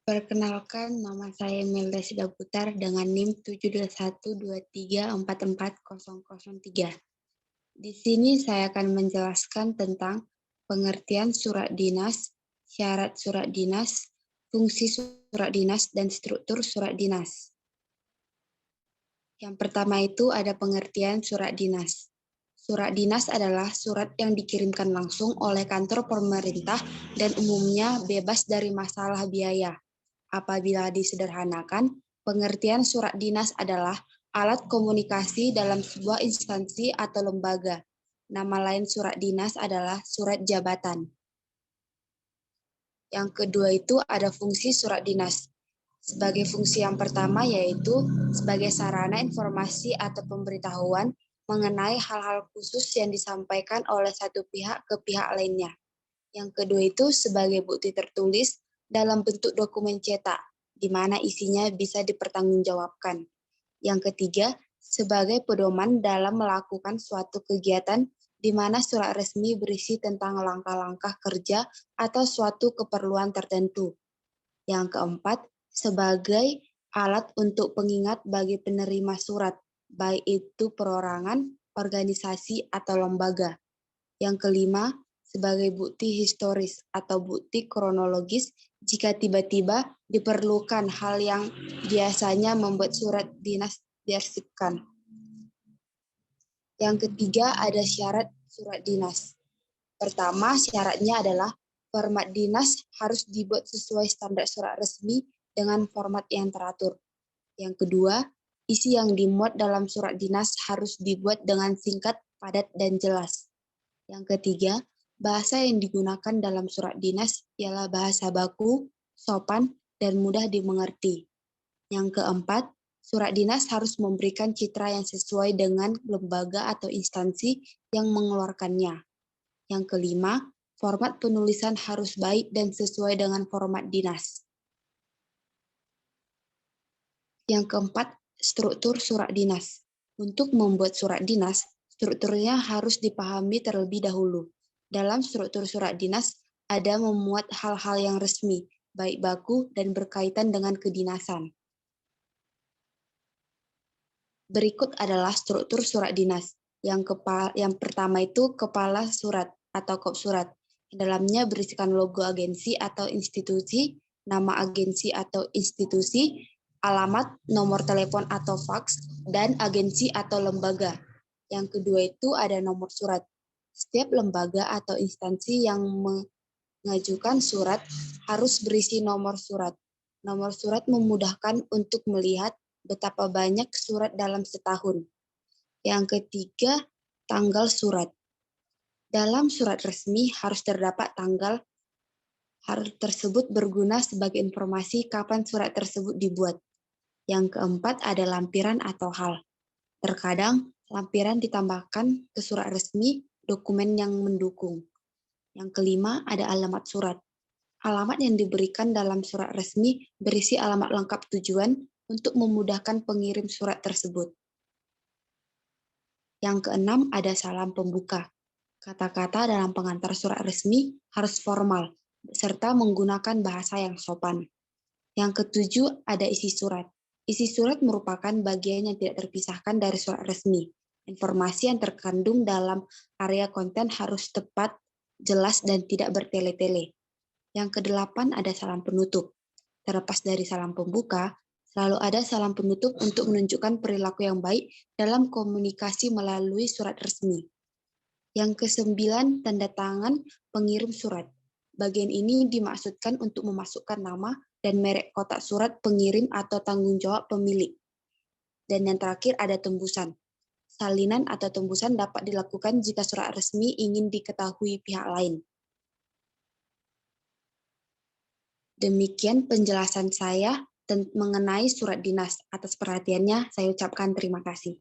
Perkenalkan, nama saya Melda Sidaputar dengan NIM 72123440003. Di sini saya akan menjelaskan tentang pengertian surat dinas, syarat surat dinas, fungsi surat dinas, dan struktur surat dinas. Yang pertama itu ada pengertian surat dinas. Surat dinas adalah surat yang dikirimkan langsung oleh kantor pemerintah dan umumnya bebas dari masalah biaya. Apabila disederhanakan, pengertian surat dinas adalah alat komunikasi dalam sebuah instansi atau lembaga. Nama lain surat dinas adalah surat jabatan. Yang kedua itu ada fungsi surat dinas. Sebagai fungsi yang pertama yaitu sebagai sarana informasi atau pemberitahuan mengenai hal-hal khusus yang disampaikan oleh satu pihak ke pihak lainnya. Yang kedua itu sebagai bukti tertulis dalam bentuk dokumen cetak, di mana isinya bisa dipertanggungjawabkan. Yang ketiga, sebagai pedoman dalam melakukan suatu kegiatan di mana surat resmi berisi tentang langkah-langkah kerja atau suatu keperluan tertentu. Yang keempat, sebagai alat untuk pengingat bagi penerima surat, baik itu perorangan, organisasi, atau lembaga. Yang kelima, sebagai bukti historis atau bukti kronologis jika tiba-tiba diperlukan hal yang biasanya membuat surat dinas diarsipkan. Yang ketiga, ada syarat surat dinas. Pertama, syaratnya adalah format dinas harus dibuat sesuai standar surat resmi dengan format yang teratur. Yang kedua, isi yang dimuat dalam surat dinas harus dibuat dengan singkat, padat, dan jelas. Yang ketiga, bahasa yang digunakan dalam surat dinas ialah bahasa baku, sopan, dan mudah dimengerti. Yang keempat, surat dinas harus memberikan citra yang sesuai dengan lembaga atau instansi yang mengeluarkannya. Yang kelima, format penulisan harus baik dan sesuai dengan format dinas. Yang keempat, struktur surat dinas. Untuk membuat surat dinas, strukturnya harus dipahami terlebih dahulu. Dalam struktur surat dinas, ada memuat hal-hal yang resmi, baik baku dan berkaitan dengan kedinasan. Berikut adalah struktur surat dinas. Yang pertama itu kepala surat atau kop surat. Dalamnya berisikan logo agensi atau institusi, nama agensi atau institusi, alamat, nomor telepon atau faks, dan agensi atau lembaga. Yang kedua itu ada nomor surat. Setiap lembaga atau instansi yang mengajukan surat harus berisi nomor surat. Nomor surat memudahkan untuk melihat betapa banyak surat dalam setahun. Yang ketiga, tanggal surat. Dalam surat resmi harus terdapat tanggal. Hal tersebut berguna sebagai informasi kapan surat tersebut dibuat. Yang keempat ada lampiran atau hal. Terkadang lampiran ditambahkan ke surat resmi dokumen yang mendukung. Yang kelima ada alamat surat. Alamat yang diberikan dalam surat resmi berisi alamat lengkap tujuan untuk memudahkan pengirim surat tersebut. Yang keenam ada salam pembuka. Kata-kata dalam pengantar surat resmi harus formal, serta menggunakan bahasa yang sopan. Yang ketujuh ada isi surat. Isi surat merupakan bagian yang tidak terpisahkan dari surat resmi. Informasi yang terkandung dalam area konten harus tepat, jelas, dan tidak bertele-tele. Yang kedelapan ada salam penutup. Terlepas dari salam pembuka, selalu ada salam penutup untuk menunjukkan perilaku yang baik dalam komunikasi melalui surat resmi. Yang kesembilan, tanda tangan pengirim surat. Bagian ini dimaksudkan untuk memasukkan nama dan merek kotak surat pengirim atau tanggung jawab pemilik. Dan yang terakhir ada tembusan. Salinan atau tembusan dapat dilakukan jika surat resmi ingin diketahui pihak lain. Demikian penjelasan saya mengenai surat dinas. Atas perhatiannya, saya ucapkan terima kasih.